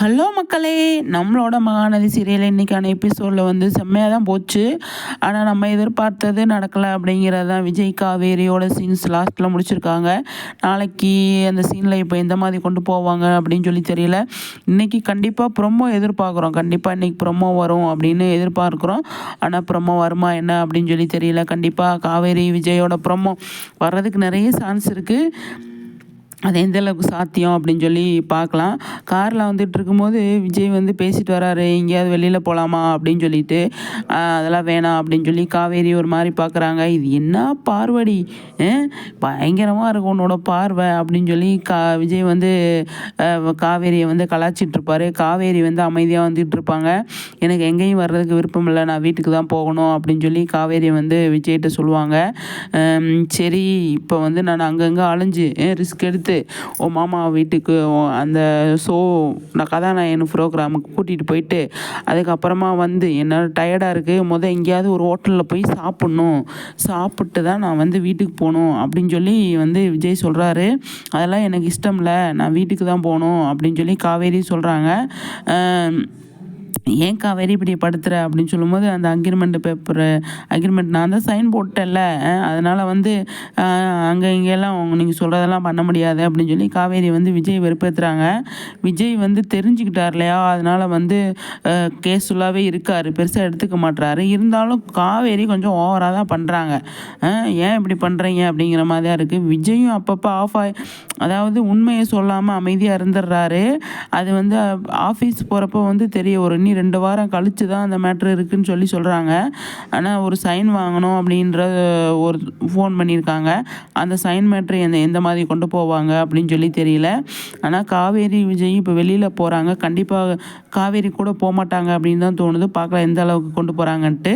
Hello மக்களே, நம்மளோட Mahanadi serial இன்றைக்கான எபிசோடில் வந்து செம்மையாக தான் போச்சு. ஆனால் நம்ம எதிர்பார்த்தது நடக்கலை அப்படிங்கிறது தான். விஜய் காவேரியோட சீன்ஸ் லாஸ்ட்டில் முடிச்சிருக்காங்க. நாளைக்கு அந்த சீனில் இப்போ எந்த மாதிரி கொண்டு போவாங்க அப்படின்னு சொல்லி தெரியல. இன்றைக்கி கண்டிப்பாக ப்ரொமோ எதிர்பார்க்குறோம். கண்டிப்பாக இன்றைக்கி ப்ரொமோ வரும் அப்படின்னு எதிர்பார்க்குறோம். ஆனால் ப்ரொமோ வருமா என்ன அப்படின்னு சொல்லி தெரியல. கண்டிப்பாக காவேரி விஜயோட ப்ரொமோ வர்றதுக்கு நிறைய சான்ஸ் இருக்குது. அது எந்த அளவுக்கு சாத்தியம் அப்படின்னு சொல்லி பார்க்கலாம். காரில் வந்துட்டு இருக்கும்போது விஜய் வந்து பேசிட்டு வராரு, எங்கேயாவது வெளியில் போகலாமா அப்படின்னு சொல்லிட்டு. அதெல்லாம் வேணாம் அப்படின்னு சொல்லி காவேரி ஒரு மாதிரி பார்க்குறாங்க. இது என்ன பார்வடி, பயங்கரமாக இருக்கும் உன்னோட பார்வை அப்படின்னு சொல்லி விஜய் வந்து காவேரியை வந்து கலாச்சிட்ருப்பார். காவேரி வந்து அமைதியாக வந்துட்டு இருப்பாங்க. எனக்கு எங்கேயும் வர்றதுக்கு விருப்பம் இல்லை, நான் வீட்டுக்கு தான் போகணும் அப்படின்னு சொல்லி காவேரி வந்து விஜய்கிட்ட சொல்லுவாங்க. சரி, இப்போ வந்து நான் அங்கங்கே அலைஞ்சு ரிஸ்க் எடுத்து உன் மாமா வீட்டுக்கு அந்த நான் கதாநாயகன் ப்ரோக்ராமுக்கு கூட்டிகிட்டு போயிட்டு அதுக்கப்புறமா வந்து என்ன டயர்டாக இருக்குது, எங்கேயாவது ஒரு ஹோட்டலில் போய் சாப்பிட்டு தான் நான் வந்து வீட்டுக்கு போகணும் அப்படின்னு சொல்லி வந்து விஜய் சொல்கிறாரு. அதெல்லாம் எனக்கு இஷ்டம் இல்லை, நான் வீட்டுக்கு தான் போகணும் அப்படின்னு சொல்லி காவேரி சொல்கிறாங்க. ஏன் காவேரி இப்படி படுத்துற அப்படின்னு சொல்லும்போது, அந்த அக்ரிமெண்ட் நான் தான் சைன் போட்டேன்ல, அதனால் வந்து அங்கே இங்கெல்லாம் நீங்கள் சொல்கிறதெல்லாம் பண்ண முடியாது அப்படின்னு சொல்லி காவேரி வந்து விஜய் வெறுப்பேற்றுறாங்க. விஜய் வந்து தெரிஞ்சுக்கிட்டார் இல்லையா, அதனால் வந்து கேஸ்ஃபுல்லாகவே இருக்கார், பெருசாக எடுத்துக்க மாட்டுறாரு. இருந்தாலும் காவேரி கொஞ்சம் ஓவராக தான் பண்ணுறாங்க. ஏன் இப்படி பண்ணுறீங்க அப்படிங்கிற மாதிரி தான் இருக்குது. விஜயும் அப்பப்போ அதாவது உண்மையை சொல்லாமல் அமைதியாக இருந்துடுறாரு. அது வந்து ஆஃபீஸ் போகிறப்போ வந்து ஒரு 2 வாரம் கழித்து தான் அந்த மேட்ரு இருக்குதுன்னு சொல்கிறாங்க. ஆனால் ஒரு சைன் வாங்கணும் அப்படின்ற ஒரு ஃபோன் பண்ணியிருக்காங்க. அந்த சைன் மேட்ரு எந்த மாதிரி கொண்டு போவாங்க அப்படின்னு சொல்லி தெரியல. ஆனால் காவேரி விஜய் இப்போ வெளியில் போகிறாங்க. கண்டிப்பாக காவேரி கூட போக மாட்டாங்க அப்படின்னு தான் தோணுது. பார்க்கலாம் எந்த அளவுக்கு கொண்டு போகிறாங்கன்ட்டு.